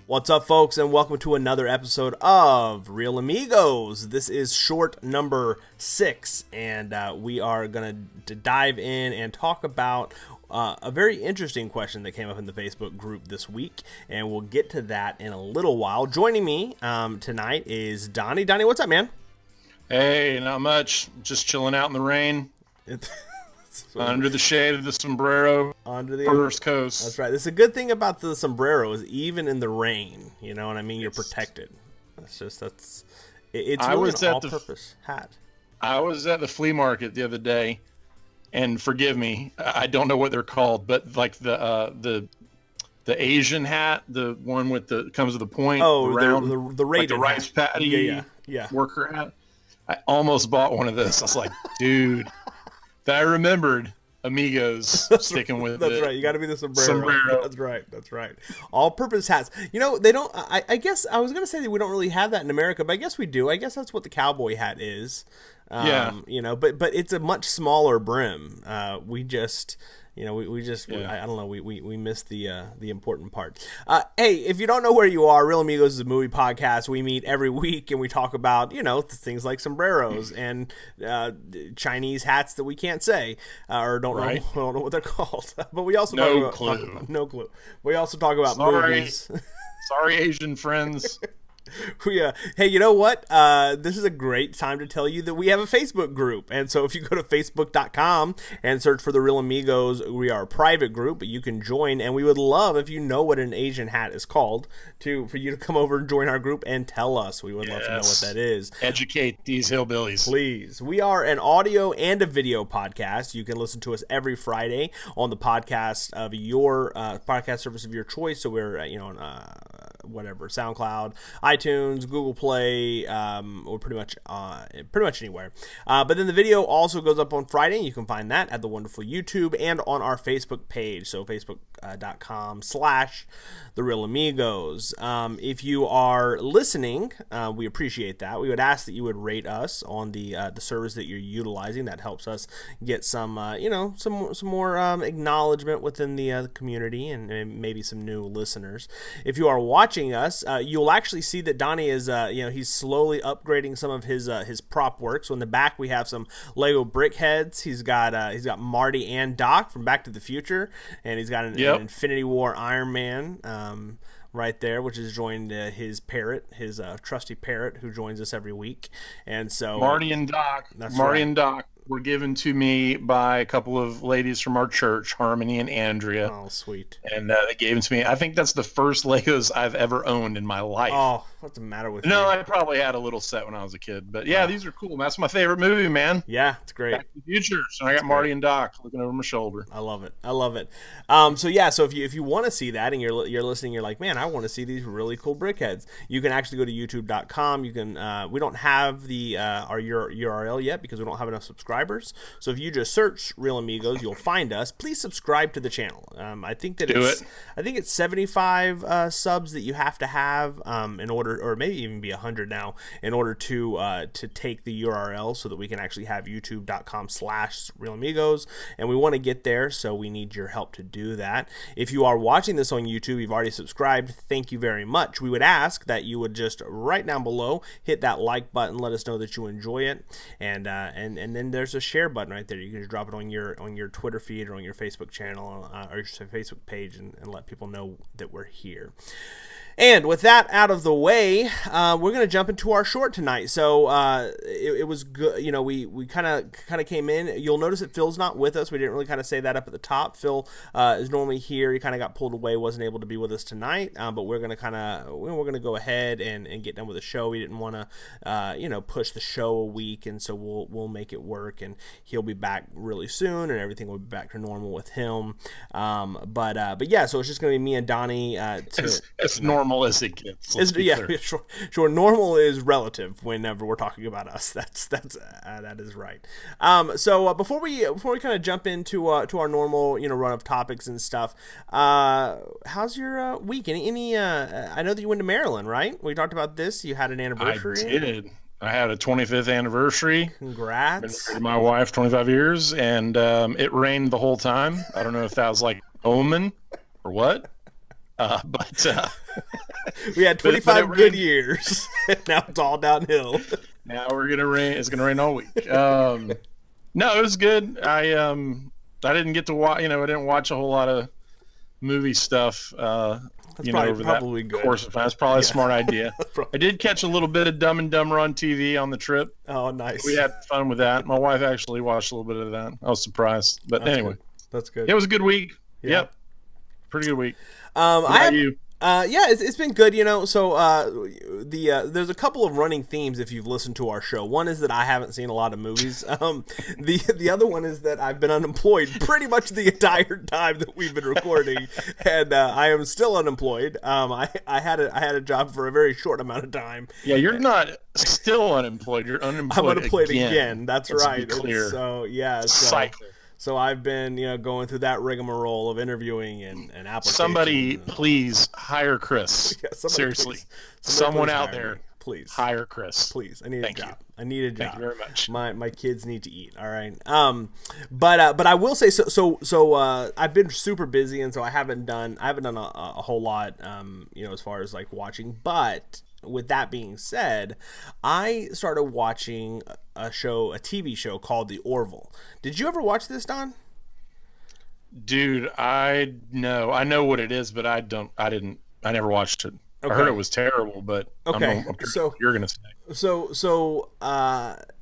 What's up, folks, and welcome to another episode of Reel Amigos. This is short number 6, and we are going to dive in and talk about a very interesting question that came up in the Facebook group this week, and we'll get to that in a little while. Joining me tonight is Donnie. Donnie, what's up, man? Hey, not much. Just chilling out in the rain. Under the shade of the sombrero under the first coast. That's right. That's a good thing about the sombrero is even in the rain, you know what I mean? You're protected. It's really an all-purpose hat. I was at the flea market the other day, and forgive me, I don't know what they're called, but like the Asian hat, the one with the comes with the point. Oh, around, the like the rice patty worker hat. I almost bought one of those. I was like, dude. That I remembered Amigos sticking with That's it. right. You got to be the sombrero. That's right. All-purpose hats. You know, they don't. I guess I was gonna say that we don't really have that in America, but I guess we do. I guess that's what the cowboy hat is. You know, but it's a much smaller brim. We just. You know, I don't know, we missed the important part. Hey, if you don't know where you are, Reel Amigos is a movie podcast. We meet every week and we talk about, you know, things like sombreros and Chinese hats that we can't say or don't know what they're called. But we also no clue. We also talk about movies. Sorry, Asian friends. Hey, you know what? This is a great time to tell you that we have a Facebook group. And so if you go to facebook.com and search for the Reel Amigos, we are a private group, but you can join. And we would love, if you know what an Asian hat is called, for you to come over and join our group and tell us. We would love to know what that is. Educate these hillbillies. Please. We are an audio and a video podcast. You can listen to us every Friday on the podcast of your podcast service of your choice. So we're, on whatever, SoundCloud, iTunes, Google Play, or pretty much anywhere. But then the video also goes up on Friday. You can find that at the wonderful YouTube and on our Facebook page. So facebook.com/The Reel Amigos. If you are listening, we appreciate that. We would ask that you would rate us on the service that you're utilizing. That helps us get some more acknowledgement within the community and maybe some new listeners. If you are watching us, you'll actually see that Donnie is, he's slowly upgrading some of his prop work. So in the back we have some Lego brick heads. He's got Marty and Doc from Back to the Future, and he's got an Infinity War Iron Man right there, which has joined his parrot, his trusty parrot, who joins us every week. And so Marty and Doc were given to me by a couple of ladies from our church, Harmony and Andrea. Oh, sweet. And they gave them to me. I think that's the first Legos I've ever owned in my life. Oh, what's the matter with you? No, I probably had a little set when I was a kid. But yeah, these are cool. That's my favorite movie, man. Yeah, it's great. Back to the Future. So I got Marty and Doc looking over my shoulder. I love it. So if you want to see that and you're listening, you're like, man, I want to see these really cool brickheads. You can actually go to youtube.com. You can we don't have our URL yet because we don't have enough subscribers. So if you just search Reel Amigos, you'll find us. Please subscribe to the channel. I think it's 75 subs that you have to have in order, or maybe even be 100 now, in order to take the URL so that we can actually have youtube.com/Reel Amigos. And we want to get there, so we need your help to do that. If you are watching this on YouTube, you've already subscribed. Thank you very much. We would ask that you would just right down below hit that like button, let us know that you enjoy it, and then there's a share button right there. You can just drop it on your Twitter feed or on your Facebook channel or your Facebook page and let people know that we're here. And with that out of the way, we're going to jump into our short tonight. So it was good. You know, we kind of came in. You'll notice that Phil's not with us. We didn't really kind of say that up at the top. Phil is normally here. He kind of got pulled away, wasn't able to be with us tonight. But we're going to go ahead and get done with the show. We didn't want to push the show a week, and so we'll make it work. And he'll be back really soon, and everything will be back to normal with him. But yeah, so it's just going to be me and Donnie. It's normal as it gets. Sure. Normal is relative whenever we're talking about us. That is right. So before we kind of jump into our normal run of topics and stuff, how's your week? Any I know that you went to Maryland, right? We talked about this. You had an anniversary. I did. I had a 25th anniversary. Congrats. Been married to my wife 25 years, and it rained the whole time. I don't know if that was like omen or what. But We had 25 good years. Now it's all downhill. now we're gonna rain. It's gonna rain all week. No, it was good. I didn't get to watch. I didn't watch a whole lot of movie stuff. That's Over probably that good. course of time. That's probably a smart idea. I did catch a little bit of Dumb and Dumber on TV on the trip. Oh, nice. We had fun with that. My wife actually watched a little bit of that. I was surprised, but That's anyway, good. That's good. it was a good week. Yeah. Yep, pretty good week. What about you? Yeah, it's been good, So there's a couple of running themes if you've listened to our show. One is that I haven't seen a lot of movies. The other one is that I've been unemployed pretty much the entire time that we've been recording, and I am still unemployed. I had a job for a very short amount of time. Yeah, you're not still unemployed. You're unemployed. I'm unemployed again. That's right. To be clear. So yeah, Cycle. So I've been, going through that rigmarole of interviewing and applications. Somebody please hire Chris. Yeah, Seriously. please. Someone please out hire there, me. Please hire Chris. Please. I need Thank a job. you. I need a job. Thank you very much. My kids need to eat. All right. But I will say so I've been super busy, and so I haven't done a whole lot as far as like watching. But with that being said, I started watching a TV show called The Orville. Did you ever watch this, Don? Dude, I know what it is, but I never watched it. Okay. I heard it was terrible, but okay. I'm so you're gonna say. So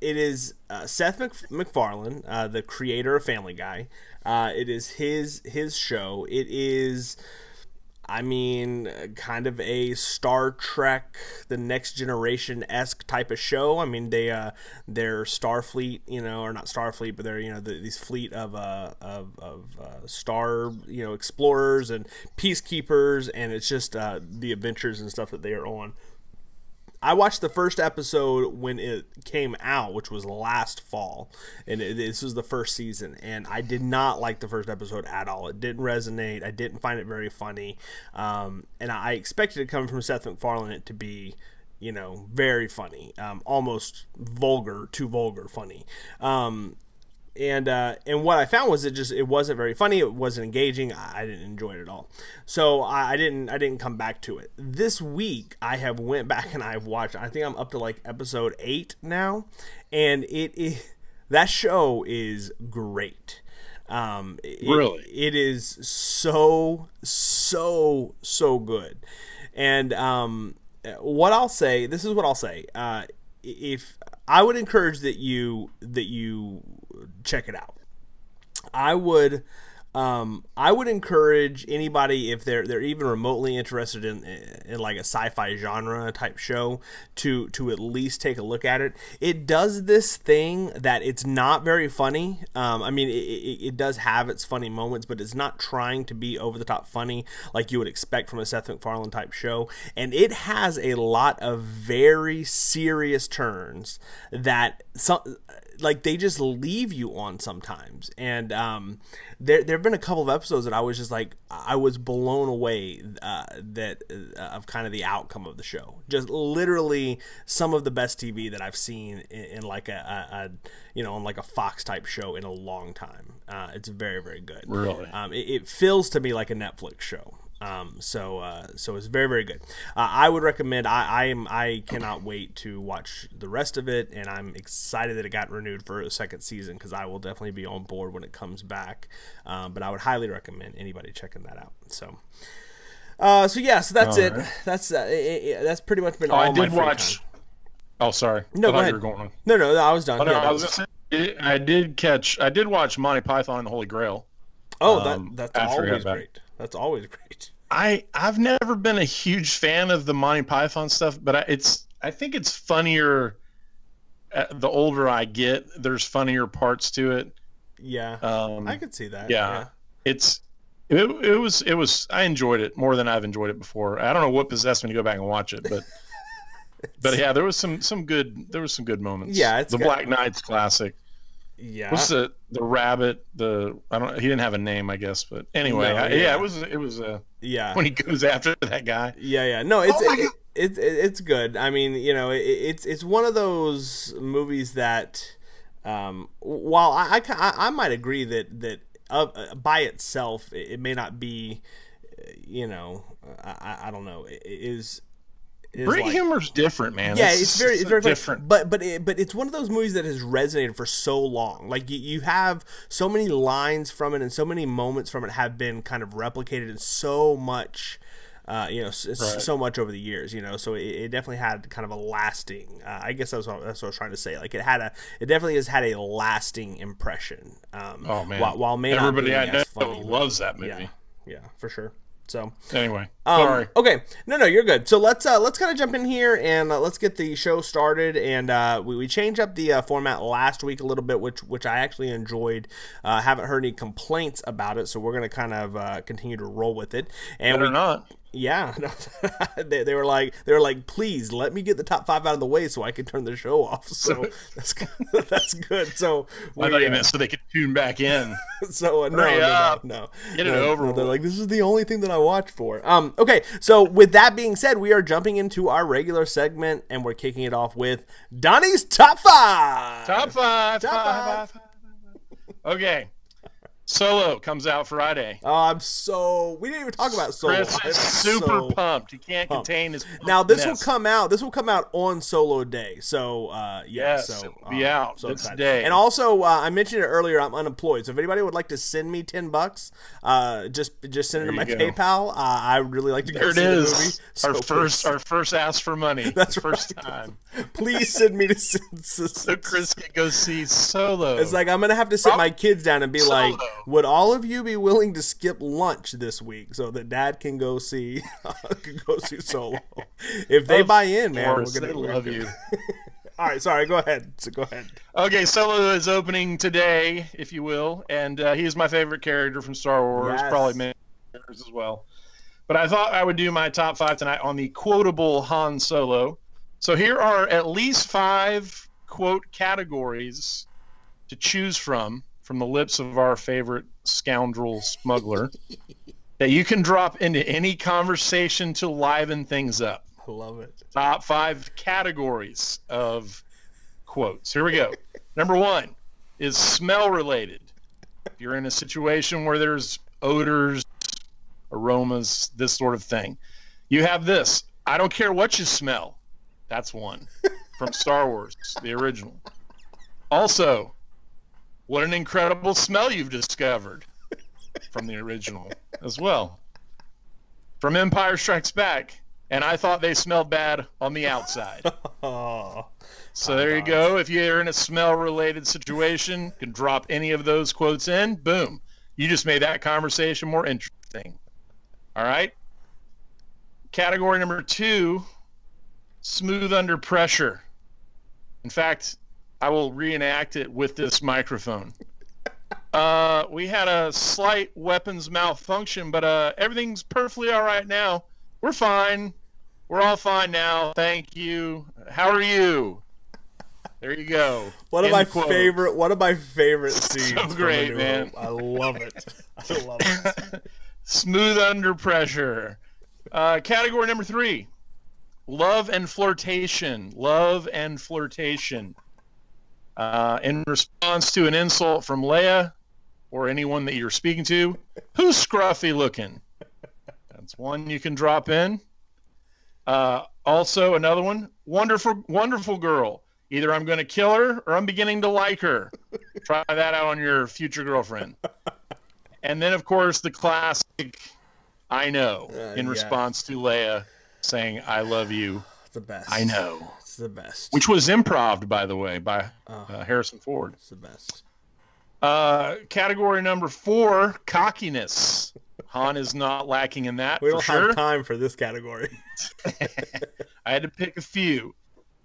it is Seth MacFarlane, the creator of Family Guy. It is his show. It is, kind of a Star Trek, the Next Generation-esque type of show. They're Starfleet, or not Starfleet, but they're these fleet of star explorers and peacekeepers, and it's just the adventures and stuff that they are on. I watched the first episode when it came out, which was last fall, and this was the first season, and I did not like the first episode at all. It didn't resonate. I didn't find it very funny, and I expected it coming from Seth MacFarlane it to be, very funny, almost vulgar, too vulgar funny. And what I found was it wasn't very funny. It wasn't engaging. I didn't enjoy it at all. So I didn't come back to it. This week I have went back and I've watched. I think I'm up to like episode 8 now, and that show is great. Really, it is so good. And what I'll say, this is what I'll say. If I would encourage that you check it out. I would encourage anybody, if they're even remotely interested in like a sci-fi genre type show, to at least take a look at it. It does this thing that it's not very funny. It does have its funny moments, but it's not trying to be over the top funny like you would expect from a Seth MacFarlane type show. And it has a lot of very serious turns that they just leave you on sometimes. And there have been a couple of episodes that I was just like, I was blown away of kind of the outcome of the show. Just literally some of the best TV that I've seen in like on like a Fox type show in a long time. It's very, very good. Really, it feels to me like a Netflix show. So it's very, very good. I would recommend. I cannot wait to watch the rest of it, and I'm excited that it got renewed for a second season, because I will definitely be on board when it comes back. But I would highly recommend anybody checking that out. So that's it. Right. That's pretty much been all I my did free watch. time. Oh, sorry. No, I go thought ahead. you were going on. No, I was done. Oh, no, I was gonna say, I did watch Monty Python and the Holy Grail. Oh, that's after I always got back. great. That's always great. I've never been a huge fan of the Monty Python stuff, but I think it's funnier the older I get. There's funnier parts to it. Yeah, I could see that. Yeah. It was I enjoyed it more than I've enjoyed it before. I don't know what possessed me to go back and watch it, but yeah, there was some good moments. Yeah, it's the Black Knight's classic. Yeah. What's the rabbit? He didn't have a name, I guess, but anyway, it was when he goes after that guy. Yeah. No, it's good. It's one of those movies that, while I might agree that by itself it may not be, I don't know, is Brit humor's different, man. Yeah, it's very different. But it's one of those movies that has resonated for so long. Like you have so many lines from it, and so many moments from it have been kind of replicated in so much, so much over the years. So it definitely had kind of a lasting. I guess that's what I was trying to say. Like it definitely has had a lasting impression. Oh man, while everybody I know loves that movie. Yeah, for sure. So anyway, sorry. Okay, no, you're good. So let's kind of jump in here and let's get the show started. And we changed up the format last week a little bit, which I actually enjoyed. Haven't heard any complaints about it, so we're gonna kind of continue to roll with it. And Better not. Yeah, they were like, please let me get the top 5 out of the way so I can turn the show off. So that's good. So I thought you meant so they could tune back in. So no. Get it over. They're like, this is the only thing that I watch for. Okay, so with that being said, we are jumping into our regular segment and we're kicking it off with Donnie's Top 5. Top five. Okay. Solo comes out Friday. Oh, we didn't even talk about Solo. Chris is super pumped. He can't contain his pumpedness. Now this will come out on Solo Day. So yes, so it'll be out so this excited. day. And also, I mentioned it earlier. I'm unemployed, so if anybody would like to send me $10, just send it to my PayPal. I would really like to go see the movie. So our first ask for money. That's first time. Please send me to so Chris can go see Solo. It's like I'm gonna have to sit my kids down and be like, would all of you be willing to skip lunch this week so that Dad can go see Solo? If they buy in, man, we're gonna love you. All right, sorry. Go ahead. Okay, Solo is opening today, if you will, and he's my favorite character from Star Wars. Yes. Probably many others as well. But I thought I would do my top 5 tonight on the quotable Han Solo. So here are at least 5 quote categories to choose from the lips of our favorite scoundrel smuggler that you can drop into any conversation to liven things up. I love it. Top 5 categories of quotes. Here we go. Number 1 is smell related. If you're in a situation where there's odors, aromas, this sort of thing, you have this: I don't care what you smell. That's one from Star Wars, the original. Also, what an incredible smell you've discovered, from the original as well. From Empire Strikes Back, and I thought they smelled bad on the outside. So there you go. If you're in a smell-related situation, you can drop any of those quotes in. Boom. You just made that conversation more interesting. All right? Category number 2, smooth under pressure. In fact, I will reenact it with this microphone. We had a slight weapons malfunction, but everything's perfectly all right now. We're fine. We're all fine now. Thank you. How are you? There you go. One of my favorite scenes. So great, man. I love it. Smooth under pressure. Category number 3. Love and flirtation. In response to an insult from Leia or anyone that you're speaking to, who's scruffy looking? That's one you can drop in. Also, another one, wonderful girl. Either I'm going to kill her or I'm beginning to like her. Try that out on your future girlfriend. And then, of course, the classic, I know, in response to Leia saying, I love you. It's the best. I know. It's the best. Which was improv, by the way, by Harrison Ford. It's the best. Category number 4, cockiness. Han is not lacking in that. We don't have time for this category. I had to pick a few.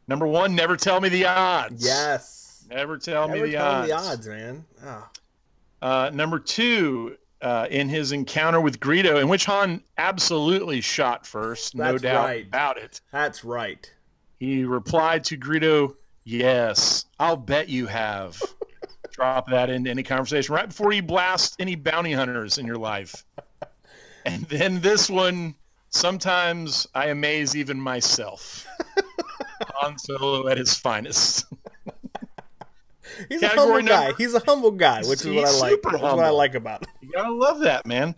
Number 1, never tell me the odds. Yes. Never tell me the odds, man. Oh. Number 2, in his encounter with Greedo, in which Han absolutely shot first, no doubt about it. That's right. He replied to Greedo, yes, I'll bet you have. Drop that into any conversation right before you blast any bounty hunters in your life. And then this one, sometimes I amaze even myself. Han Solo at his finest. He's a humble guy. He's a humble guy, which is what I like. That's what I like about him. You gotta love that, man.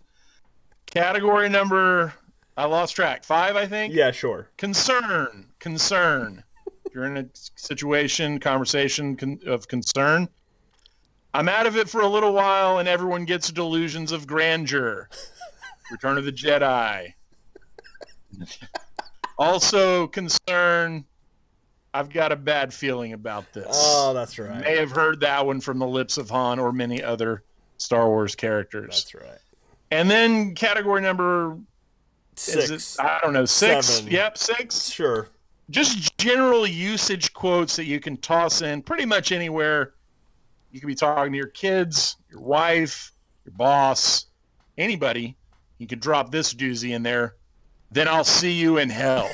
Category number I lost track. 5, I think. Yeah, sure. Concern. If you're in a situation, conversation of concern, I'm out of it for a little while, and everyone gets delusions of grandeur. Return of the Jedi. Also, concern. I've got a bad feeling about this. Oh, that's right. You may have heard that one from the lips of Han or many other Star Wars characters. That's right. And then category number 6. I don't know, 6. 7. Yep, 6. Sure. Just general usage quotes that you can toss in pretty much anywhere. You could be talking to your kids, your wife, your boss, anybody. You could drop this doozy in there. Then I'll see you in hell.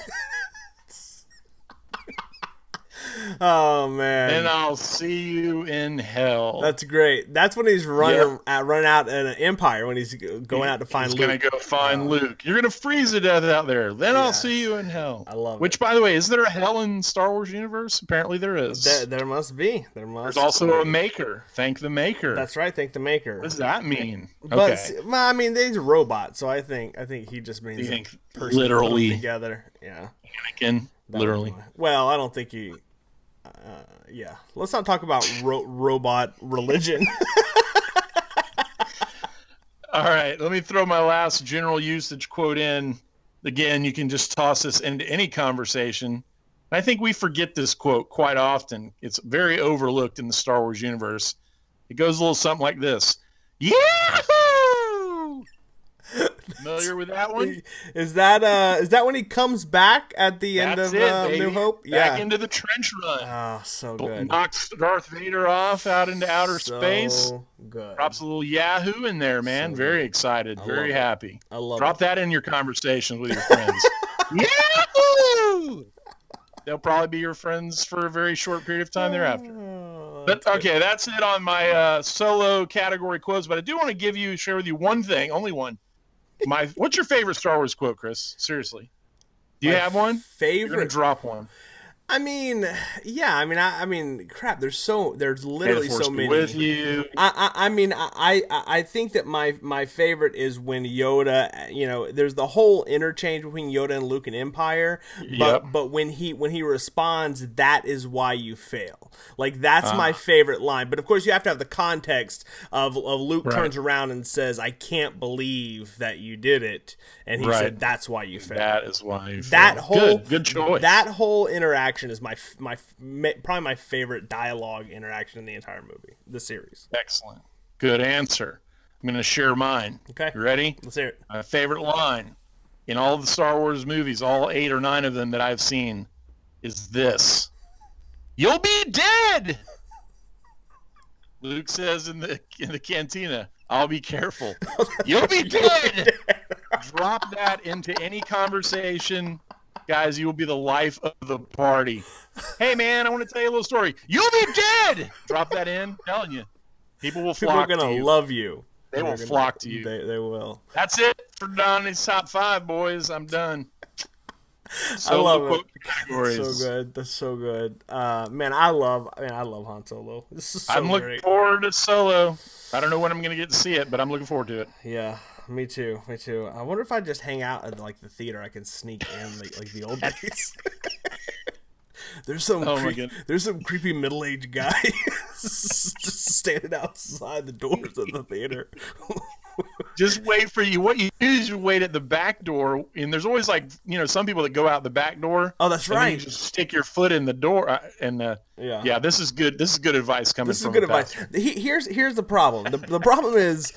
Oh man! Then I'll see you in hell. That's great. That's when he's running out in an Empire when he's going out to find Luke. He's gonna go find Luke. You're gonna freeze to death out there. Then I'll see you in hell. I love it. Which, by the way, is there a hell in Star Wars universe? Apparently there is. There must be. There's also a maker. Thank the maker. That's right. Thank the maker. What does that mean? But okay. well, I mean, he's a robot, so I think he just means you think literally together. Yeah. Anakin, literally. Well, I don't think he. Yeah, let's not talk about robot religion. All right, let me throw my last general usage quote in. Again, you can just toss this into any conversation. I think we forget this quote quite often. It's very overlooked in the Star Wars universe. It goes a little something like this. Yahoo! Familiar with that one? Is that when he comes back at the end of New Hope? Back into the trench run. Oh, so good. Knocks Darth Vader off out into outer so space. Good. Drops a little Yahoo in there, man. Very excited. Very happy. I love Drop that in your conversations with your friends. Yahoo! They'll probably be your friends for a very short period of time thereafter. But okay, that's it on my solo category quotes. But I do want to share with you one thing, only one. What's your favorite Star Wars quote, Chris? Seriously, do you have one? Favorite? You're gonna drop one. I mean, yeah. I mean, crap. There's literally so many. With you. I think that my favorite is when Yoda. You know, there's the whole interchange between Yoda and Luke in Empire. But when he responds, that is why you fail. Like that's my favorite line. But of course, you have to have the context of Luke turns around and says, "I can't believe that you did it," and he said, "That's why you failed." That is why you failed. Good choice. That whole interaction is probably my favorite dialogue interaction in the entire movie, the series. Excellent. Good answer. I'm going to share mine. Okay. You ready? Let's hear it. My favorite line in all the Star Wars movies, all 8 or 9 of them that I've seen, is this. You'll be dead! Luke says in the cantina, I'll be careful. You'll be dead! Drop that into any conversation. Guys, you will be the life of the party. Hey, man, I want to tell you a little story. You'll be dead! Drop that in. I'm telling you. People will flock to you. People are going to love you. They will flock to you. They will. That's it for Donnie's Top 5, boys. I'm done. I love it. So good. That's so good. Man, I love Han Solo. This is so I'm looking forward to Solo. I don't know when I'm going to get to see it, but I'm looking forward to it. Yeah. Me too. I wonder if I just hang out at like the theater, I can sneak in like the old days. There's some creepy middle-aged guy just standing outside the doors of the theater. Just wait for you. What you do is you wait at the back door, and there's always some people that go out the back door. Oh, that's right. You just stick your foot in the door, yeah. This is good. This is good advice coming. This is good advice. Here's the problem. The problem is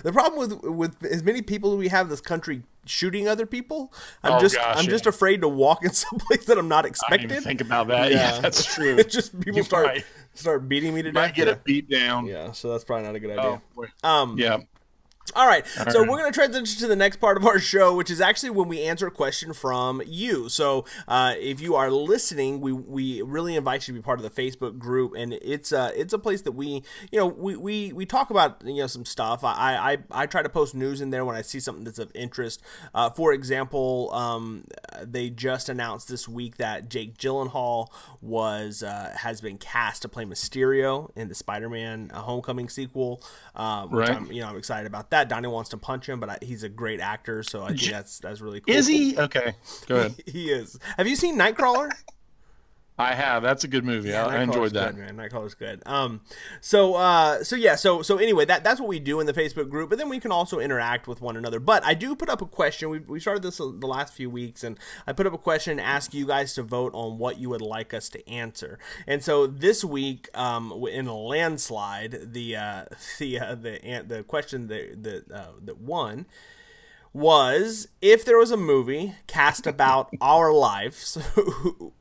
the problem with as many people as we have in this country shooting other people. I'm just afraid to walk in some place that I'm not expected. I didn't even think about that. Yeah, that's true. It's just people start beating me to death. Might get a beat down. Yeah, so that's probably not a good idea. Yeah. All right, so we're going to transition to the next part of our show, which is actually when we answer a question from you. So if you are listening, we really invite you to be part of the Facebook group, and it's a place that we talk about some stuff. I try to post news in there when I see something that's of interest. For example, they just announced this week that Jake Gyllenhaal has been cast to play Mysterio in the Spider-Man Homecoming sequel, which I'm excited about that. that. Donnie wants to punch him, but he's a great actor, so I think that's really cool. Is he? Okay, go ahead. He is. Have you seen Nightcrawler? I have. That's a good movie. Yeah, I enjoyed that. Good, man. Nightcrawler's good. So anyway, that's what we do in the Facebook group, but then we can also interact with one another. But I do put up a question. We started this the last few weeks, and I put up a question and asked you guys to vote on what you would like us to answer. And so this week, in a landslide, the question that won was, if there was a movie cast about our lives,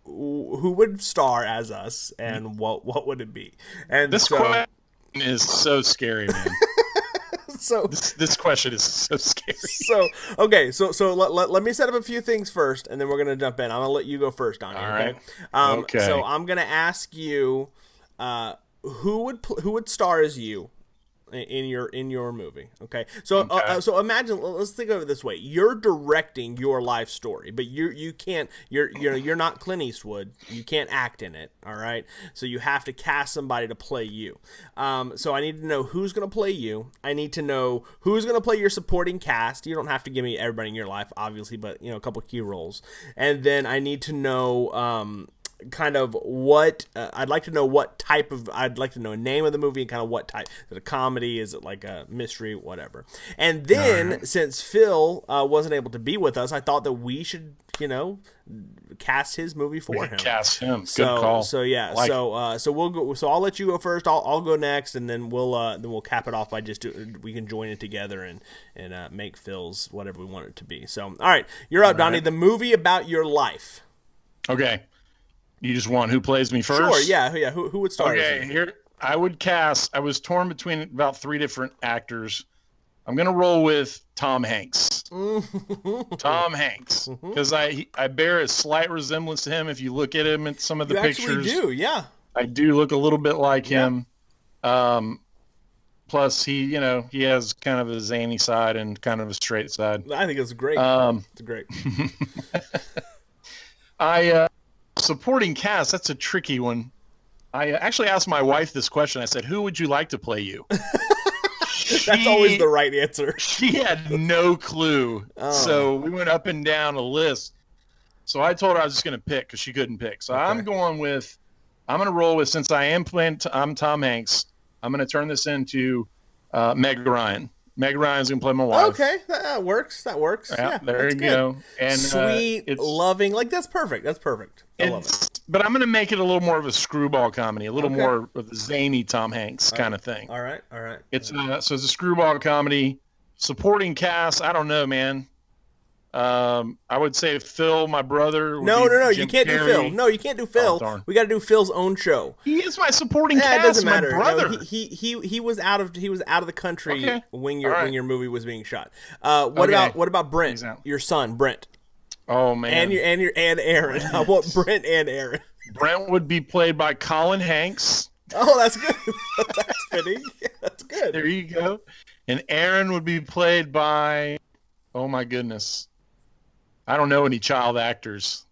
who would star as us, and what would it be? And this question is so scary, man. So this question is so scary. So okay, so let me set up a few things first, and then we're gonna jump in. I'm gonna let you go first, Donnie. All right. Okay. So I'm gonna ask you, who would star as you in your movie. Okay, so so imagine, let's think of it this way: you're directing your life story, but you can't, you're not Clint Eastwood, you can't act in it. All right, so you have to cast somebody to play you. So I need to know who's going to play you. I need to know who's going to play your supporting cast. You don't have to give me everybody in your life, obviously, but a couple key roles. And then I need to know kind of what I'd like to know what type of, I'd like to know a name of the movie and kind of what type. Is it a comedy? Is it like a mystery? Whatever. And then since Phil wasn't able to be with us, I thought that we should, cast his movie for him. Cast him. Good call. So yeah. So we'll go. So I'll let you go first. I'll go next, and then we'll cap it off by we can join it together and make Phil's whatever we want it to be. So all right, you're up, Donnie. The movie about your life. Okay. You just want who plays me first? Sure, yeah. Who would start? Okay, here I would cast. I was torn between about 3 different actors. I'm gonna roll with Tom Hanks. Tom Hanks, because I bear a slight resemblance to him. If you look at him in some of the pictures, you do, yeah. I do look a little bit like him. Plus, he has kind of a zany side and kind of a straight side. I think it's great. It's great. Supporting cast, that's a tricky one. I actually asked my wife this question. I said, who would you like to play you? That's always the right answer. She had no clue. So we went up and down a list. So I told her I was just going to pick because she couldn't pick. So I'm going to roll with, since I'm Tom Hanks, I'm going to turn this into Meg Ryan. Meg Ryan's going to play my wife. Okay, that works. Yeah, there you go. And sweet, loving, that's perfect. I love it. But I'm going to make it a little more of a screwball comedy, a little more of a zany Tom Hanks kind of thing. All right. It's it's a screwball comedy. Supporting cast, I don't know, man. I would say Phil, my brother. No, you can't do Phil. No, you can't do Phil. Oh, we got to do Phil's own show. He is my supporting cast. It doesn't matter. My brother. No, he was out of the country when your movie was being shot. What about Brent? Exactly. Your son, Brent. Oh man. And Aaron. I want Brent and Aaron. Brent would be played by Colin Hanks. Oh, that's good. That's fitting. That's good. There you go. And Aaron would be played by, oh my goodness, I don't know any child actors.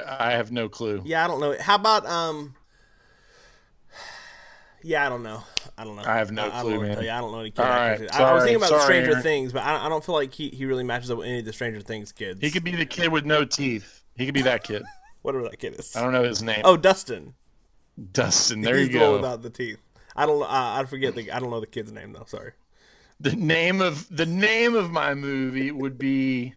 I have no clue. Yeah, I don't know. How about yeah, I don't know. I have no clue, man. I don't know any kid actors. I was thinking about Stranger Things, but I don't feel like he really matches up with any of the Stranger Things kids. He could be the kid with no teeth. He could be that kid. Whatever that kid is. I don't know his name. Oh, Dustin. Dustin. There He's you the go. one without the teeth. I don't. I forget I don't know the kid's name though. Sorry. The name of my movie would be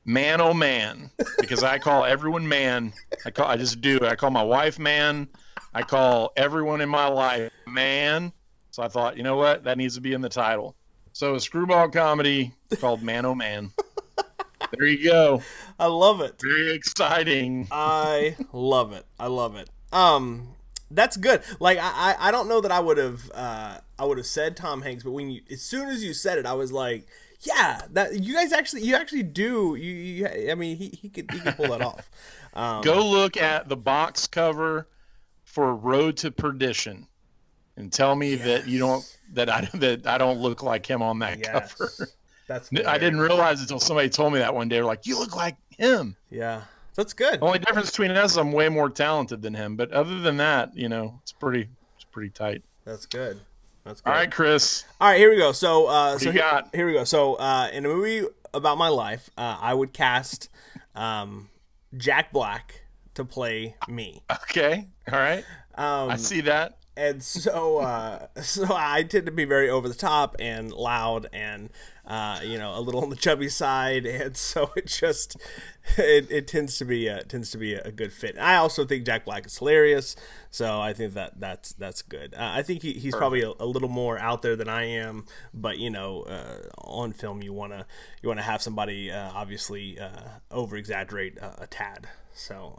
Man Oh Man, because I call everyone man. I call my wife man. I call everyone in my life man. So I thought, you know what? That needs to be in the title. So a screwball comedy called Man Oh Man. There you go. I love it. Very exciting. I love it. That's good. Like I don't know that I would have said Tom Hanks, but as soon as you said it, I was like, yeah, that you actually do. I mean, he could pull that off. Go look at the box cover for Road to Perdition, and tell me that I don't look like him on that cover. That's I didn't realize until somebody told me that one day. They're like, you look like him. Yeah, that's good. The only difference between us is I'm way more talented than him. But other than that, it's pretty tight. That's good. That's good. All right, Chris. All right, here we go. So, do you got? here we go. So, in a movie about my life, I would cast Jack Black to play me. Okay. All right. I see that. And so, so I tend to be very over the top and loud, and a little on the chubby side, and so it just it tends to be a good fit. I also think Jack Black is hilarious, so I think that's good. I think he's probably a little more out there than I am, but on film you wanna have somebody obviously over exaggerate a tad. So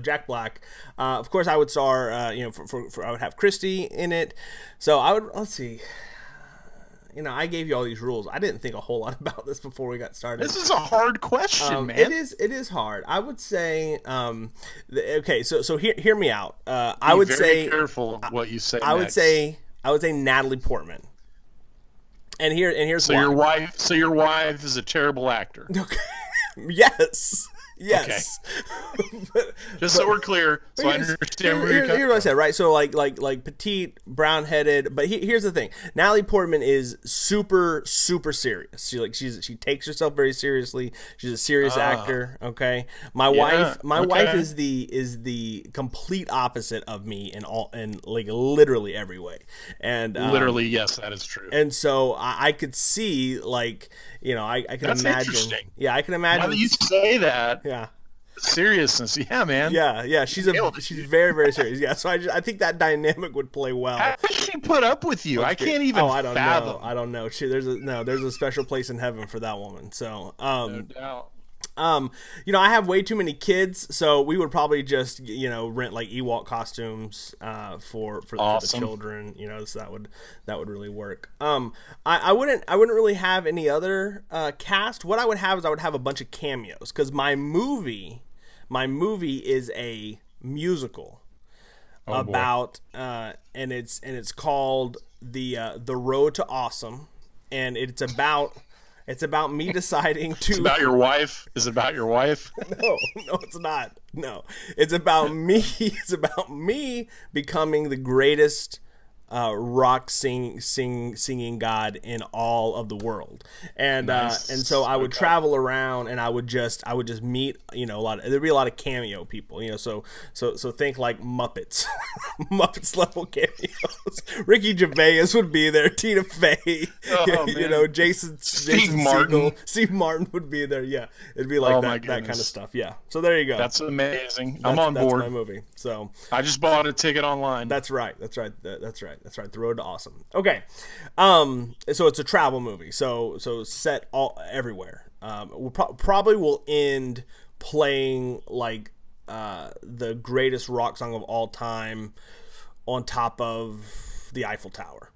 Jack Black, of course, I would star. For I would have Christy in it. So I would. Let's see. I gave you all these rules. I didn't think a whole lot about this before we got started. This is a hard question, man. It is hard. I would say. Okay. So hear me out. I would say. Be careful what you say. I would say Natalie Portman. And here's so why. your wife is a terrible actor. Okay. Yes. Yes. Okay. Just so we're clear, so I understand where you're coming from. Here's what I said, right? So like petite, brown-headed, but here's the thing: Natalie Portman is super, super serious. She takes herself very seriously. She's a serious actor. Okay, my wife is the complete opposite of me in like literally every way. And literally, yes, that is true. And so I could see I can That's imagine. Interesting. Yeah, I can imagine. Now that you say that. Yeah. Seriousness, yeah, man. Yeah. She's very, very serious. Yeah, so I think that dynamic would play well. How does she put up with you? I can't even fathom. I don't know. There's a special place in heaven for that woman. So, no doubt. I have way too many kids, so we would probably just rent like Ewok costumes for the children. So that would really work. I wouldn't really have any other cast. What I would have is a bunch of cameos, because my movie is a musical about and it's called the Road to Awesome, and it's about me deciding to. It's about your wife. Is it about your wife? No, it's not. No, it's about me. It's about me becoming the greatest rock singing god in all of the world, and Nice. And so I would travel around, and I would just meet there'd be a lot of cameo people, so think like Muppets, Muppets level cameos. Ricky Gervais would be there, Tina Fey, Jason Martin. Steve Martin would be there. Yeah, it'd be like that kind of stuff. Yeah, so there you go. That's amazing. I'm on board. That's my movie. So I just bought a ticket online. That's right. That's right. The Road to Awesome. Okay. So it's a travel movie. So set everywhere. We'll probably will end playing like the greatest rock song of all time on top of the Eiffel Tower.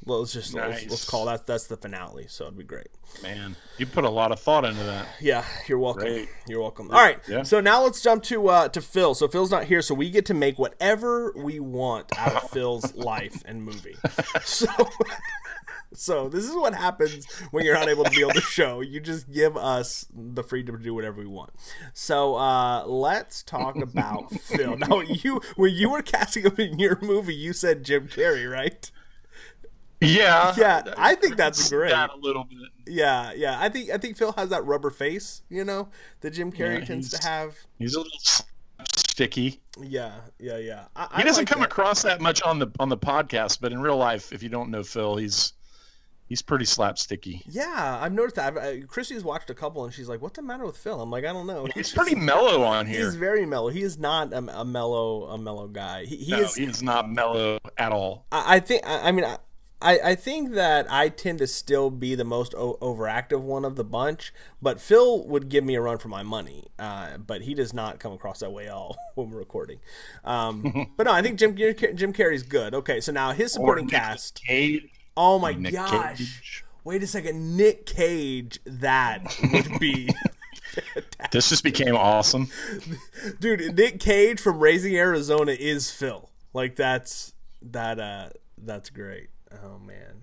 Let's call that's the finale. So it'd be great. Man, you put a lot of thought into that. Yeah, you're welcome. Great. You're welcome. All right, yeah. So now let's jump to Phil. So Phil's not here, so we get to make whatever we want out of Phil's life and movie. So this is what happens when you're not able to be on the show. You just give us the freedom to do whatever we want. So let's talk about Phil. Now, when you were casting him in your movie, you said Jim Carrey, right? Yeah, I think that's great. That a little bit. Yeah. I think Phil has that rubber face, that Jim Carrey tends to have. He's a little sticky. Yeah. He doesn't come across that much on the podcast, but in real life, if you don't know Phil, he's pretty slapsticky. Yeah, I've noticed that. Christy's watched a couple, and she's like, "What's the matter with Phil?" I'm like, "I don't know." He's pretty mellow on here. He's very mellow. He is not a mellow guy. He is not mellow at all. I think that I tend to still be the most overactive one of the bunch, but Phil would give me a run for my money. But he does not come across that way at all when we're recording. But no, I think Jim Carrey's good. Okay, so now his supporting cast. Oh my gosh! Cage. Wait a second, Nick Cage. That would be fantastic. This just became awesome, dude. Nick Cage from Raising Arizona is Phil. Like that's great. Oh man,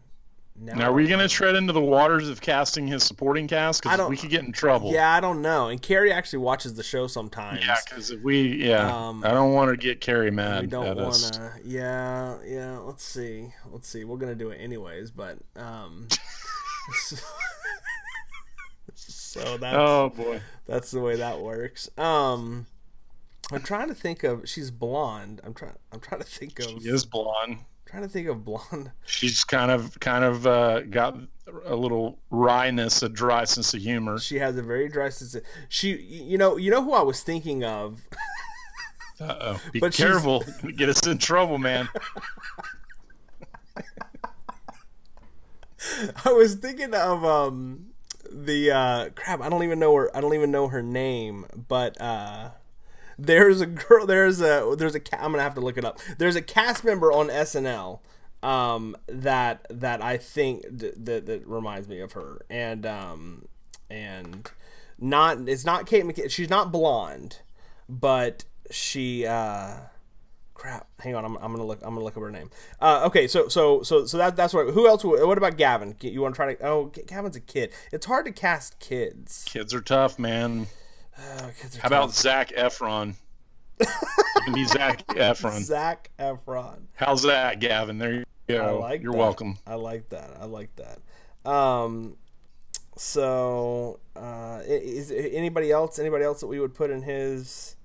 Now, are we going to tread into the waters of casting his supporting cast? Because we could get in trouble. Yeah, I don't know. And Carrie actually watches the show sometimes. Yeah, because if I don't want to get Carrie mad. We don't want to. Yeah. Let's see. We're going to do it anyways, but so that's, oh boy, that's the way that works. I'm trying to think of. She's blonde. I'm trying to think of. She is blonde. Trying to think of blonde. She's kind of got a little wryness, a dry sense of humor. She has a very dry sense of, you know who I was thinking of. Be careful. Get us in trouble, man. I was thinking of the crap. I don't even know her name, but there's a girl. There's a. I'm gonna have to look it up. There's a cast member on SNL that I think that reminds me of her, and it's not Kate McKinnon. She's not blonde, but she. Crap. Hang on. I'm gonna look up her name. Okay. So that's what. Who else? What about Gavin? You want to try to? Oh, Gavin's a kid. It's hard to cast kids. Kids are tough, man. How about Zac Efron? You can be Zac Efron. Zac Efron. How's that, Gavin? There you go. You're welcome. I like that. So, is anybody else that we would put in his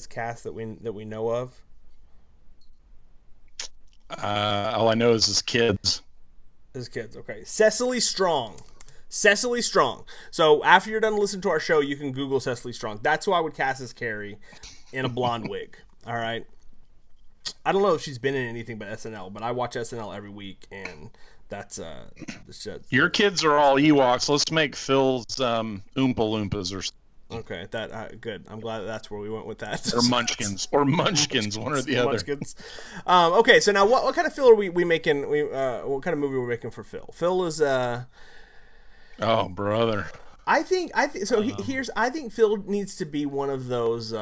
cast that we know of? All I know is his kids. His kids. Okay. Cecily Strong. So after you're done listening to our show, you can Google Cecily Strong. That's who I would cast as Carrie in a blonde wig. All right. I don't know if she's been in anything but SNL, but I watch SNL every week, and that's your kids are all Ewoks. Let's make Phil's Oompa Loompas or something. Okay, that good. I'm glad that's where we went with that. Or Munchkins, one or the other. Munchkins. Okay, so now what kind of Phil are we making? What kind of movie are we making for Phil? Phil is oh, brother. I think so. I think Phil needs to be one of those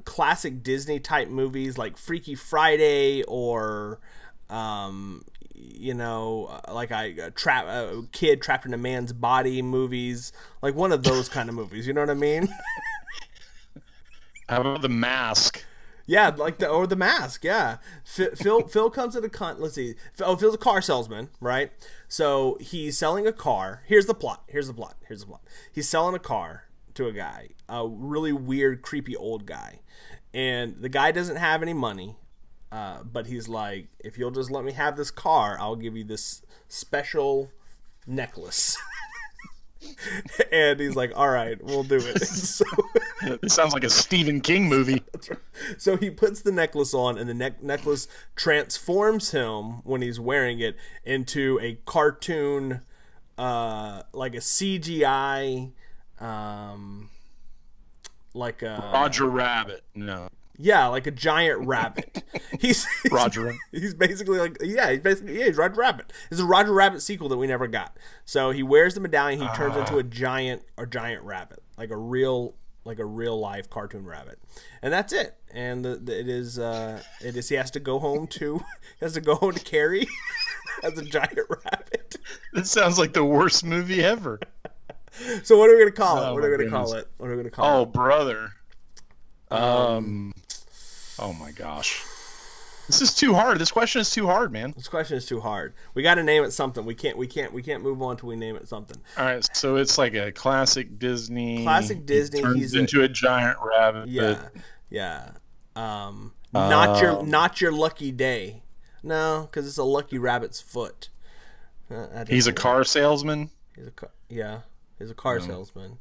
classic Disney type movies like Freaky Friday or like a kid trapped in a man's body movies, like one of those kind of movies. You know what I mean? How about The Mask? Yeah, the Mask. Yeah, Phil comes to let's see. Phil's a car salesman, right? So he's selling a car. Here's the plot. He's selling a car to a guy, a really weird, creepy old guy, and the guy doesn't have any money. But he's like, if you'll just let me have this car, I'll give you this special necklace. And he's like, all right, we'll do it. So, it sounds like a Stephen King movie. Right. So he puts the necklace on, and the necklace transforms him when he's wearing it into a cartoon, like a CGI, like a Roger Rabbit. No. Yeah, like a giant rabbit. He's Roger. He's basically like he's Roger Rabbit. It's a Roger Rabbit sequel that we never got. So he wears the medallion. He turns into a giant rabbit, like a real live cartoon rabbit, and that's it. And it is he has to go home to Carrie as a giant rabbit. This sounds like the worst movie ever. So what are we gonna call it? What are we gonna call it? Oh, brother. Oh my gosh. This is too hard. This question is too hard, man. This question is too hard. We got to name it something. We can't move on till we name it something. All right, so it's like a classic Disney. He's into a giant rabbit. Yeah. Not your lucky day. No, because it's a lucky rabbit's foot. He's a car salesman. He's a car salesman.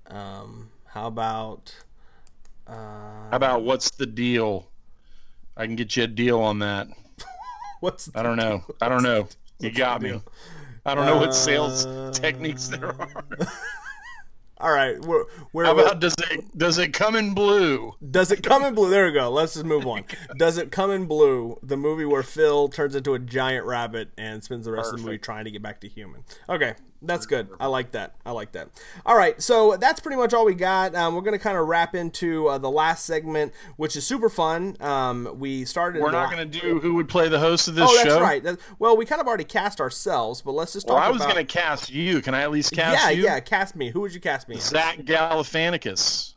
How about what's the deal? I can get you a deal on that. I don't know. You got me. I don't know what sales techniques there are. All right. How about does it come in blue? Does it come in blue? There we go. Let's just move on. Does it come in blue? The movie where Phil turns into a giant rabbit and spends the rest of the movie trying to get back to human. Okay. That's good. I like that. All right, so that's pretty much all we got. We're going to kind of wrap into the last segment, which is super fun. We started. We're not going to do who would play the host of this show. Oh, that's right. Well, we kind of already cast ourselves, but let's just talk about. I was going to cast you. Can I at least cast you? Yeah, cast me. Who would you cast me as? Zach Galifianakis.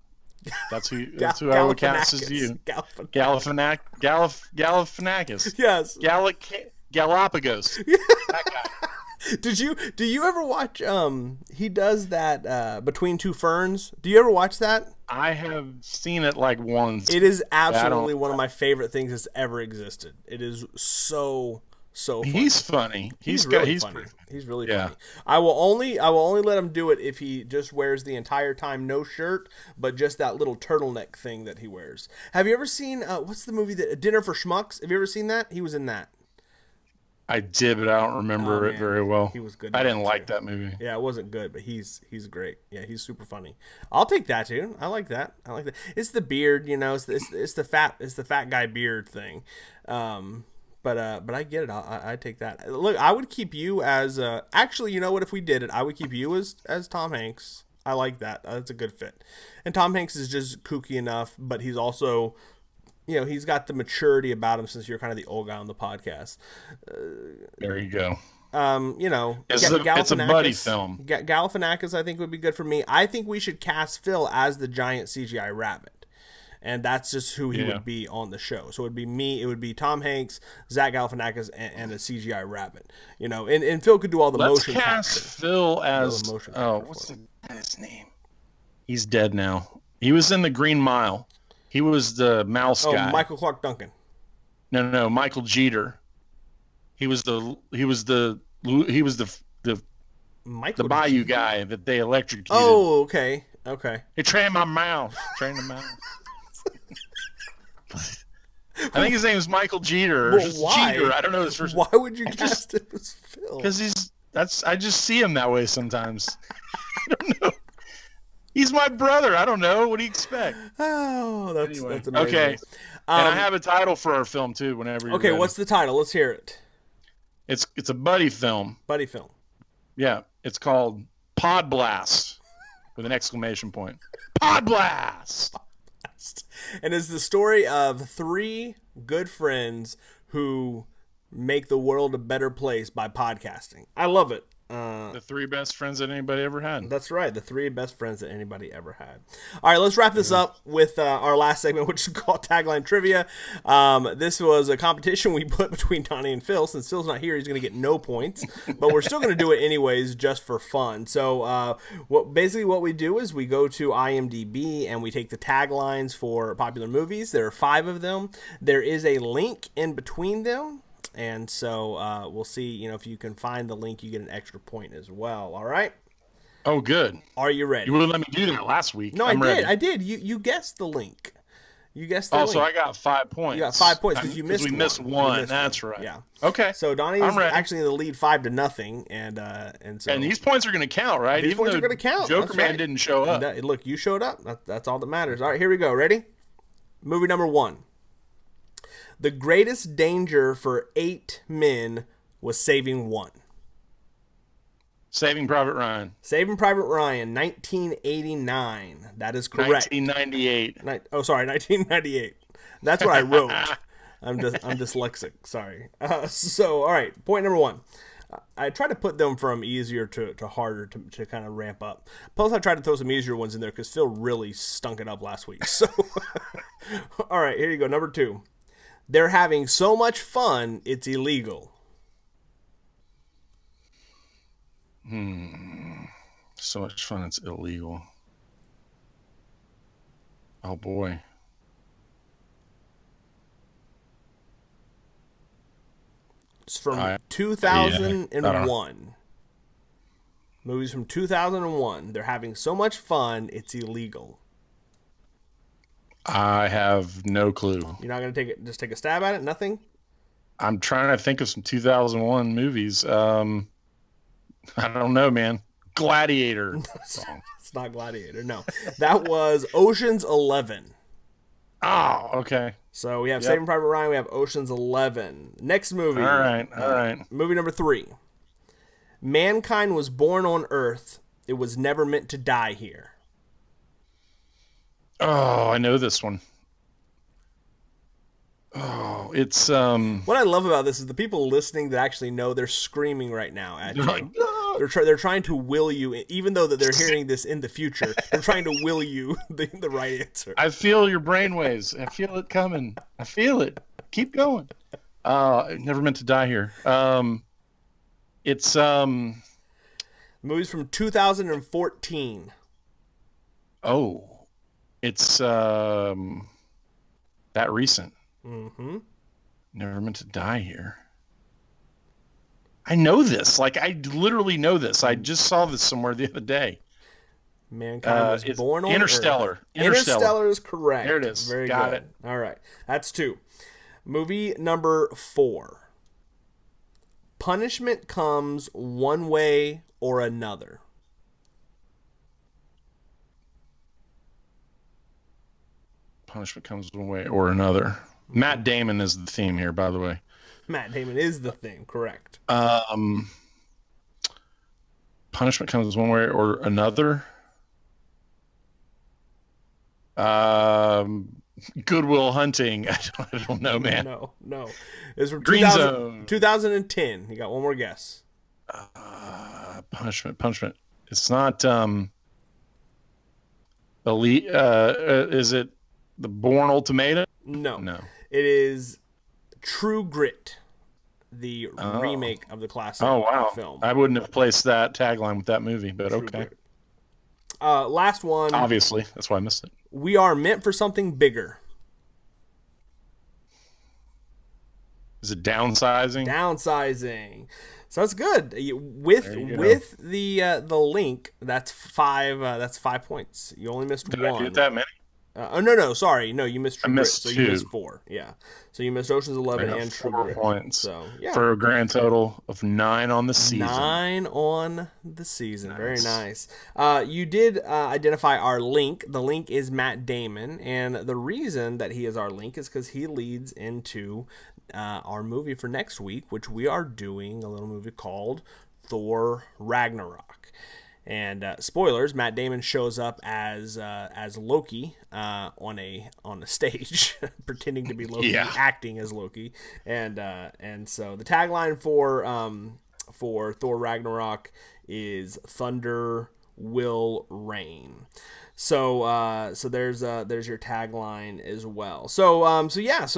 That's who I would cast as you. Galifianakis. Yes. Galapagos. That guy. Do you ever watch he does that Between Two Ferns? Do you ever watch that? I have seen it like once. It is absolutely one of my favorite things that's ever existed. It is so funny. He's funny. He's funny. Pretty, he's really funny. I will only let him do it if he just wears the entire time no shirt, but just that little turtleneck thing that he wears. Have you ever seen what's the movie that Dinner for Schmucks? Have you ever seen that? He was in that. I did, but I don't remember it very well. He was good. I didn't like that movie. Yeah, it wasn't good, but he's great. Yeah, he's super funny. I'll take that too. I like that. It's the beard, It's the fat guy beard thing. But I get it. I take that. Look, I would keep you as actually, you know what? If we did it, I would keep you as Tom Hanks. I like that. That's a good fit. And Tom Hanks is just kooky enough, but he's also. He's got the maturity about him since you're kind of the old guy on the podcast. There you go. It's a buddy film. Galifianakis, I think, would be good for me. I think we should cast Phil as the giant CGI rabbit. And that's just who he would be on the show. So it would be me, it would be Tom Hanks, Zach Galifianakis, and a CGI rabbit. And Phil could do all the motion capture. Let's cast Phil as... what's his name? He's dead now. He was in The Green Mile. He was the mouse guy. Michael Clark Duncan. No, Michael Jeter. He was the Bayou guy that they electrocuted. Oh, okay. He trained my mouse. I think his name is Michael Jeter. Well, why? Jeter. I don't know his first. Why would you cast him as Phil? Because I just see him that way sometimes. I don't know. He's my brother. I don't know. What do you expect? Oh, that's amazing. Okay. And I have a title for our film too. Whenever you're ready. What's the title? Let's hear it. It's a buddy film. Buddy film. Yeah, it's called Pod Blast with an exclamation point. Pod Blast. And it's the story of three good friends who make the world a better place by podcasting. I love it. The three best friends that anybody ever had. That's right. The three best friends that anybody ever had. All right, let's wrap this up with our last segment, which is called Tagline Trivia. This was a competition we put between Donnie and Phil. Since Phil's not here, he's going to get no points. But we're still going to do it anyways, just for fun. So what we do is we go to IMDb and we take the taglines for popular movies. There are 5 of them. There is a link in between them. And so we'll see, if you can find the link, you get an extra point as well. All right? Oh, good. Are you ready? You wouldn't let me do that last week. No, I did. You guessed the link. You guessed the link. So I got 5 points. You got 5 points because you missed one. We missed one. That's right. Yeah. Okay. So Donnie is actually in the lead 5-0, and these points are going to count, right? These points are going to count. Joker Man didn't show up. Look, you showed up. That's all that matters. All right, here we go. Ready? Movie number 1. The greatest danger for 8 men was saving one. Saving Private Ryan. Saving Private Ryan, 1989. That is correct. 1998. 1998. That's what I wrote. I'm dyslexic. Sorry. All right. Point number 1. I tried to put them from easier to harder to kind of ramp up. Plus, I tried to throw some easier ones in there because Phil really stunk it up last week. So, all right, here you go. Number 2. They're having so much fun, it's illegal. So much fun, it's illegal. Oh, boy. It's from 2001. Movies from 2001. They're having so much fun, it's illegal. I have no clue. You're not going to take a stab at it? Nothing? I'm trying to think of some 2001 movies. I don't know, man. Gladiator. It's not Gladiator. No. That was Ocean's 11. Oh, okay. So we have Saving Private Ryan. We have Ocean's 11. Next movie. All right. Movie number 3. Mankind was born on Earth. It was never meant to die here. Oh, I know this one. Oh, it's What I love about this is the people listening that actually know, they're screaming right now at you. like, "Ah!" They're trying to will you, even though that they're hearing this in the future. They're trying to will you the right answer. I feel your brainwaves. I feel it coming. I feel it. Keep going. Never meant to die here. It's The movie's from 2014. Oh, it's that recent. Mm-hmm. Never meant to die here. I know this. Like, I literally know this. I just saw this somewhere the other day. Mankind was born on Interstellar. Earth. Interstellar is correct. There it is. Very Got good. it. All right. That's 2. Movie number 4. Punishment comes one way or another. Punishment comes one way or another. Matt Damon is the theme here, by the way. Matt Damon is the theme, correct. Punishment comes one way or another. Goodwill Hunting. I don't know, man. No. It's from Green Zone. 2010. You got one more guess. Punishment. It's not Elite. Is it The Bourne Ultimatum? No. It is True Grit, the remake of the classic film. I wouldn't have placed that tagline with that movie, but True okay. Grit. Last one. Obviously, that's why I missed it. We are meant for something bigger. Is it Downsizing? Downsizing. So that's good. With the link, that's 5. That's 5 points. You only missed Did 1. I get that many? No. Sorry, no. You missed True Grit, so 2. you missed 4. Yeah. So you missed Ocean's 11 and True 4 Grit. points. So yeah. For a grand total of 9 on the season. 9 on the season. Nice. Very nice. You did identify our link. The link is Matt Damon, and the reason that he is our link is because he leads into our movie for next week, which we are doing a little movie called Thor Ragnarok. And spoilers: Matt Damon shows up as Loki on a stage, pretending to be Loki, acting as Loki, and so the tagline for Thor Ragnarok is "Thunder will reign." So there's your tagline as well. So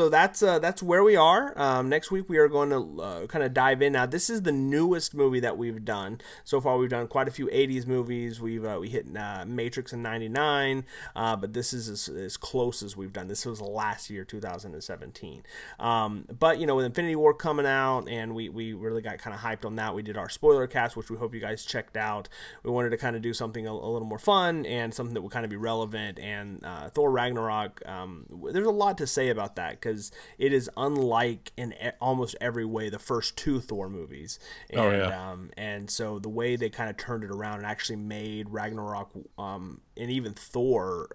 that's where we are. Next week we are going to kind of dive in. Now this is the newest movie that we've done so far. We've done quite a few 80s movies. We hit Matrix in '99, but this is as close as we've done. This was last year, 2017. But with Infinity War coming out, and we really got kind of hyped on that. We did our spoiler cast, which we hope you guys checked out. We wanted to kind of do something a little more fun and something that will kind of be relevant. And Thor Ragnarok, there's a lot to say about that because it is unlike in almost every way the first 2 Thor movies. And, and so the way they kind of turned it around and actually made Ragnarok and even Thor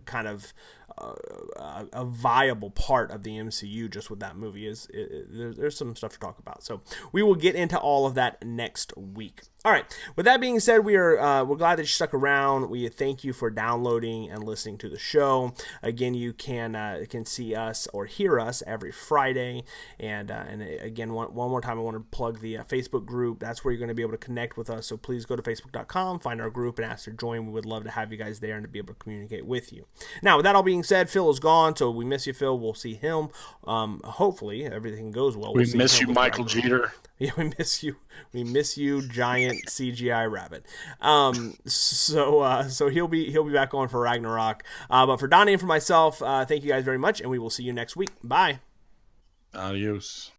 kind of a viable part of the MCU just with that movie there's some stuff to talk about. So we will get into all of that next week. All right. With that being said, we're glad that you stuck around. We thank you for downloading and listening to the show. Again, you can see us or hear us every Friday. And again, one more time, I want to plug the Facebook group. That's where you're going to be able to connect with us. So please go to facebook.com, find our group, and ask to join. We would love to have you guys there and to be able to communicate with you. Now, with that all being said, Phil is gone, so we miss you, Phil. We'll see him. Hopefully, everything goes well. We miss you, Michael Jeter. Yeah, we miss you. We miss you, giant CGI rabbit. So he'll be back on for Ragnarok. But for Donnie and for myself, thank you guys very much, and we will see you next week. Bye. Adios.